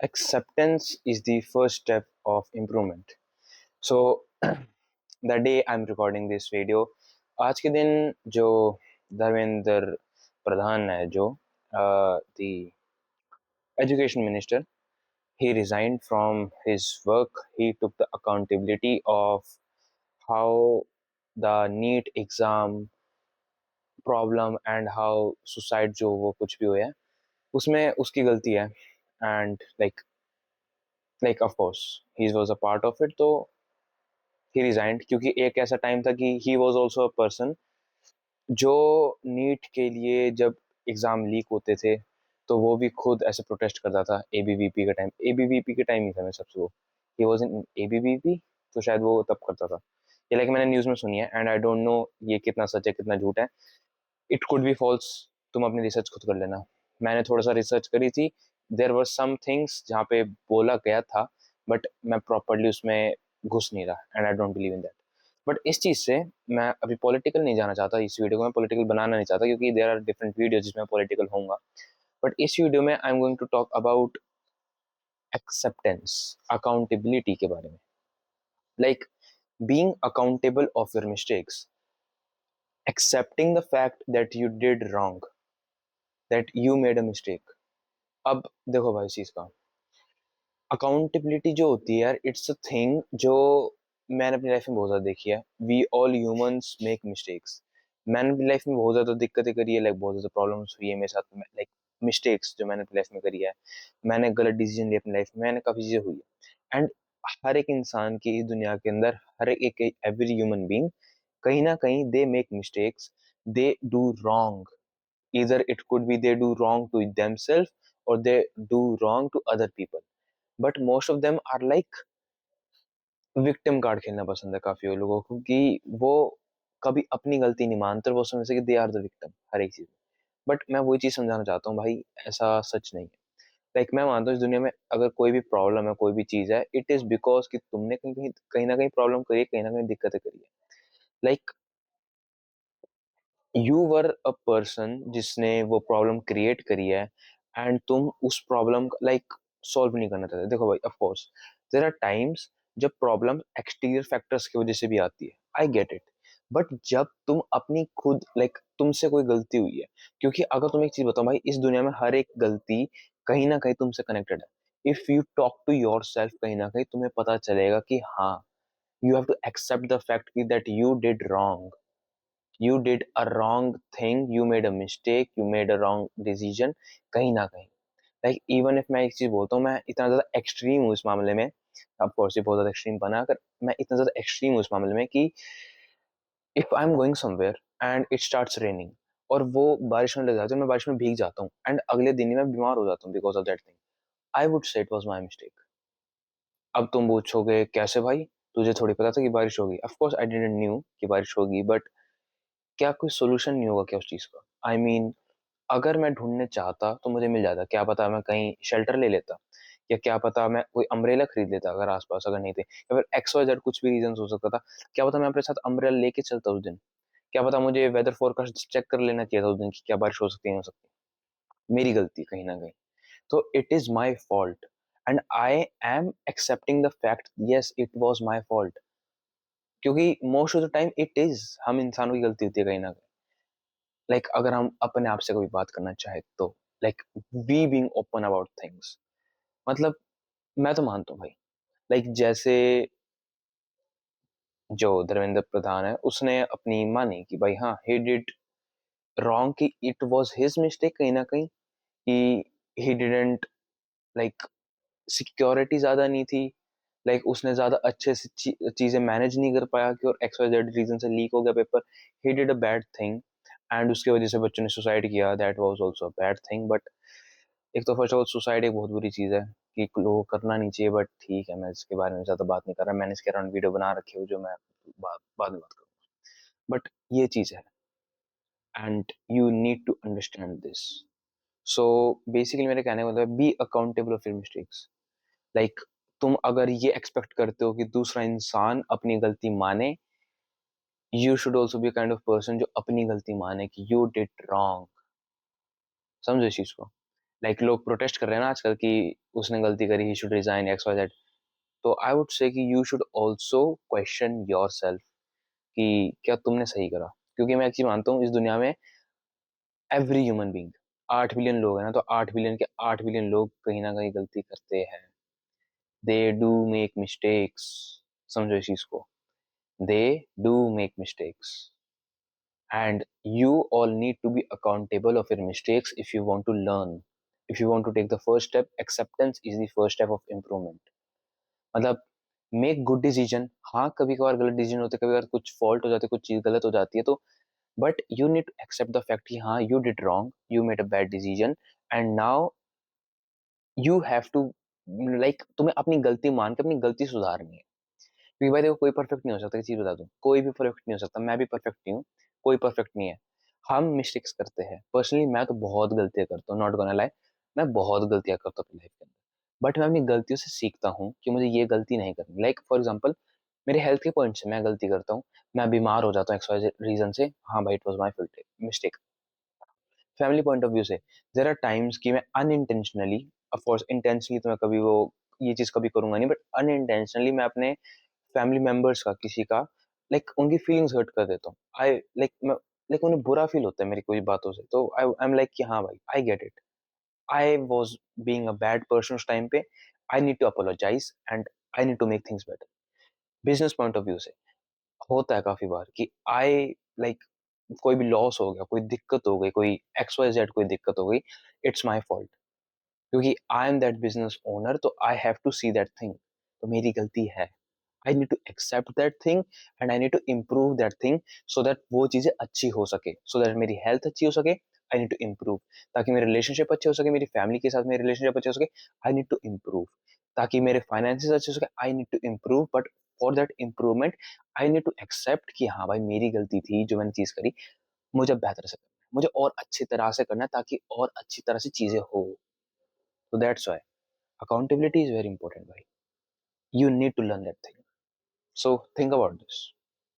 Acceptance is the first step of improvement. So the day I'm recording this video, आज के दिन जो धर्मेंद्र प्रधान है जो the education minister, he resigned from his work. He took the accountability of how the NEET exam problem and how suicide जो वो कुछ भी हुआ है उसमें उसकी गलती है. And like of course he was a part of it, तो ही रिजाइंड क्योंकि एक ऐसा टाइम था कि he was also a person जो नीट के लिए जब एग्ज़ाम लीक होते थे तो वो भी खुद ऐसे प्रोटेस्ट करता था. एबीवीपी के टाइम ही था मैं सबसे वो ही वॉज इन एबीवीपी, तो शायद वो तब करता था ये. लाइक मैंने न्यूज़ में सुनी है एंड आई डोंट नो ये कितना सच है कितना झूठ है. It could be false. तुम अपनी रिसर्च खुद कर लेना. मैंने थोड़ा सा रिसर्च करी थी. देयर वर सम थिंग्स जहाँ पे बोला गया था बट मैं प्रॉपरली उसमें घुस नहीं रहा and I don't believe in that. But इस चीज़ से मैं अभी पॉलिटिकल नहीं जाना चाहता. इस वीडियो को मैं पॉलिटिकल बनाना नहीं चाहता क्योंकि देयर आर डिफरेंट वीडियो जिसमें पॉलिटिकल होऊंगा. बट इस वीडियो में I am going to talk about acceptance, accountability के बारे में. Like being accountable of your mistakes, accepting the fact that you did wrong, that you made a mistake. अब देखो भाई चीज का अकाउंटेबिलिटी जो होती है यार, इट्स अ थिंग जो मैंने अपनी लाइफ में बहुत ज़्यादा देखी है. We all humans make mistakes. मैंने अपनी लाइफ में बहुत ज़्यादा दिक्कतें करी है, लाइक बहुत ज़्यादा प्रॉब्लम्स हुई है मेरे साथ में, लाइक मिस्टेक्स जो मैंने अपनी लाइफ में करी है. मैंने गलत डिसीजन लिए अपनी लाइफ में, मैंने काफ़ी चीज़ें हुई है. एंड हर एक इंसान की इस दुनिया के अंदर, हर एक एवरी ह्यूमन बीइंग कहीं ना कहीं they make mistakes, they do wrong. either it could be they do wrong to themselves or they do wrong to other people, but most of them are like victim card खेलना पसंद है काफी लोगों को कि वो कभी अपनी गलती नहीं मानते और वो समझते कि दे आर द विक्टिम हर एक चीज में. बट मैं वही चीज समझाना चाहता हूँ भाई, ऐसा सच नहीं है. लाइक मैं मानता हूँ इस दुनिया में अगर कोई भी प्रॉब्लम है, कोई भी चीज है, इट इज बिकॉज कि तुमने कहीं ना कहीं प्रॉब्लम करी है, कहीं ना कहीं दिक्कतें करी है. Like you were a person जिसने वो प्रॉब्लम क्रिएट करी है एंड तुम उस प्रॉब्लम लाइक सॉल्व नहीं करना चाहते. देखो भाई, of course there are times जब प्रॉब्लम एक्सटीरियर फैक्टर्स की वजह से भी आती है, आई गेट इट. बट जब तुम अपनी खुद लाइक तुमसे कोई गलती हुई है, क्योंकि अगर तुम एक चीज बताओ भाई, इस दुनिया में हर एक गलती कहीं ना कहीं तुमसे कनेक्टेड है. If you talk to yourself, कहीं ना कहीं तुम्हें पता चलेगा कि हाँ, you have to accept the fact that you did wrong, you did a wrong thing, you made a mistake, you made a wrong decision. कहीं ना कहीं लाइक इवन इफ मैं एक चीज बोलता हूँ, मैं इतना ज्यादा एक्सट्रीम हूँ इस मामले में. ऑफ कोर्स ये बहुत ज्यादा एक्सट्रीम बना, अगर मैं इतना ज्यादा एक्सट्रीम हूँ इस मामले में कि if I am going somewhere and it starts raining और वो बारिश में लग जाती है, मैं बारिश में भीग जाता हूँ एंड अगले दिन ही मैं बीमार हो जाता हूँ because of that thing, I would से इट वॉज माई मिस्टेक. अब तुम पूछोगे कैसे भाई, तुझे थोड़ी पता था कि बारिश होगी. Of course I didn't knew कि बारिश होगी, बट क्या कोई सोल्यूशन नहीं होगा क्या उस चीज का? आई मीन अगर मैं ढूंढने चाहता तो मुझे मिल जाता. क्या पता मैं कहीं शेल्टर ले लेता, या क्या पता मैं कोई अम्ब्रेला खरीद लेता अगर आसपास अगर नहीं थे, या फिर एक्स वाई जेड कुछ भी रीजन हो सकता था. क्या पता मैं अपने साथ अम्ब्रेला लेके चलता उस दिन. क्या पता मुझे वेदर फोरकास्ट चेक कर लेना चाहिए था उस दिन की क्या बारिश हो सकती है, नहीं हो सकती. मेरी गलती कहीं ना कहीं. तो it is my fault and I am accepting the fact, yes it was my fault. क्योंकि most of the time it is हम इंसानों की गलती होती है कहीं ना कहीं. लाइक अगर हम अपने आप से कोई बात करना चाहे तो like we being open about things, मतलब मैं तो मानता हूँ भाई, लाइक जैसे जो धर्मेंद्र प्रधान है उसने अपनी मानी कि भाई हाँ ही डिड रॉन्ग, कि इट वाज हिज मिस्टेक कहीं ना कहीं, कि ही डिडंट लाइक सिक्योरिटी ज्यादा नहीं थी, लाइक उसने ज्यादा अच्छे से चीजें मैनेज नहीं कर पाया कि और एक्स वाई जेड रीजन से लीक हो गया paper. He did a bad thing and उसकी वजह से बच्चों ने सुसाइड किया. That was also a bad thing. But एक तो फर्स्ट ऑफ ऑल सुसाइड एक बहुत बुरी चीज़ है कि लोगों को करना नहीं चाहिए. बट ठीक है, मैं इसके बारे में ज़्यादा बात नहीं कर रहा. मैंने इसके अराउंड वीडियो बना रखी है जो मैं बाद में बात करूँगा. बट ये चीज़ है and you need to understand this. So basically मेरे कहने का मतलब है, be accountable of your mistakes. Like तुम अगर ये एक्सपेक्ट करते हो कि दूसरा इंसान अपनी गलती माने, you should also be kind of person जो अपनी गलती माने कि यू डिड रॉन्ग. समझो इस चीज को. लाइक लोग प्रोटेस्ट कर रहे हैं ना आजकल कि उसने गलती करी, he should resign, X Y Z. तो आई वुड से कि you should also question yourself कि क्या तुमने सही करा। क्योंकि मैं एक चीज मानता हूँ, इस दुनिया में एवरी ह्यूमन बींग, 8 बिलियन लोग हैं ना, तो 8 बिलियन के 8 बिलियन लोग कहीं ना कहीं गलती करते हैं। They do make mistakes. समझो इस चीज को, they do make mistakes, and you all need to be accountable of your mistakes if you want to learn, if you want to take the first step. Acceptance is the first step of improvement. मतलब make good decision. हाँ, कभी कभार गलत decision होते, कभी कभार कुछ fault हो जाती है, कुछ चीज गलत हो जाती है, तो but you need to accept the fact कि हाँ, you did wrong, you made a bad decision, and now you have to, like तुम्हें अपनी गलती मान के अपनी गलती सुधारनी है। क्योंकि भाई देखो, कोई परफेक्ट नहीं हो सकता, चीज बता दूं, कोई भी परफेक्ट नहीं हो सकता, मैं भी परफेक्ट नहीं हूँ, कोई परफेक्ट नहीं है। हम मिस्टेक्स करते हैं, पर्सनली मैं तो बहुत गलतियां करता हूँ, नॉट गोना लाई, मैं बहुत गलतियां करता हूँ अपनी लाइफ के अंदर। बट मैं अपनी गलतियों से सीखता हूँ कि मुझे ये गलती नहीं करनी। लाइक फॉर एग्जाम्पल, मेरे हेल्थ के पॉइंट से मैं गलती करता हूँ, मैं बीमार हो जाता हूँ एक्स रीजन से, हाँ भाई, it was my mistake. Family point of view से देर आर टाइम्स कि मैं अनइंटेंशनली, ऑफकोर्स इंटेंशनली तो मैं कभी वो ये चीज कभी करूंगा नहीं, बट अनइंटेंशनली मैं अपने फैमिली मेंबर्स का, किसी का, लाइक उनकी फीलिंग्स हर्ट कर देता हूँ। आई लाइक मैं, लाइक उन्हें बुरा फील होता है मेरी कोई बातों से, तो आई एम लाइक कि हाँ भाई, I get it, I was being a bad person उस टाइम पे, I need to apologise and I need to make things better. Business point of view से होता है काफी बार कि आई लाइक कोई भी लॉस हो गया, कोई दिक्कत हो गई, कोई एक्स वाई जेड कोई दिक्कत हो गई, इट्स माई फॉल्ट, क्योंकि I am that business owner, तो I have to see that thing, तो मेरी गलती है। I need to accept that thing and I need to improve that thing, so that वो चीजें अच्छी हो सके, सो दैट मेरी हेल्थ अच्छी हो सके। आई नीड टू इम्प्रूव, ताकि मेरे रिलेशनशिप अच्छे हो सके, मेरी फैमिली के साथ मेरे रिलेशनशिप अच्छे हो सके। आई नीड टू इम्प्रूव, ताकि मेरे फाइनेंसेस अच्छे हो सके। I need to improve, but for that improvement I need to accept कि हाँ भाई, मेरी गलती थी जो मैंने चीज करी, मुझे बेहतर से करना है, मुझे और अच्छी तरह से करना है, ताकि और अच्छी तरह से चीजें हो। तो that's why accountability is very important, भाई। You need to learn that thing. So think about this.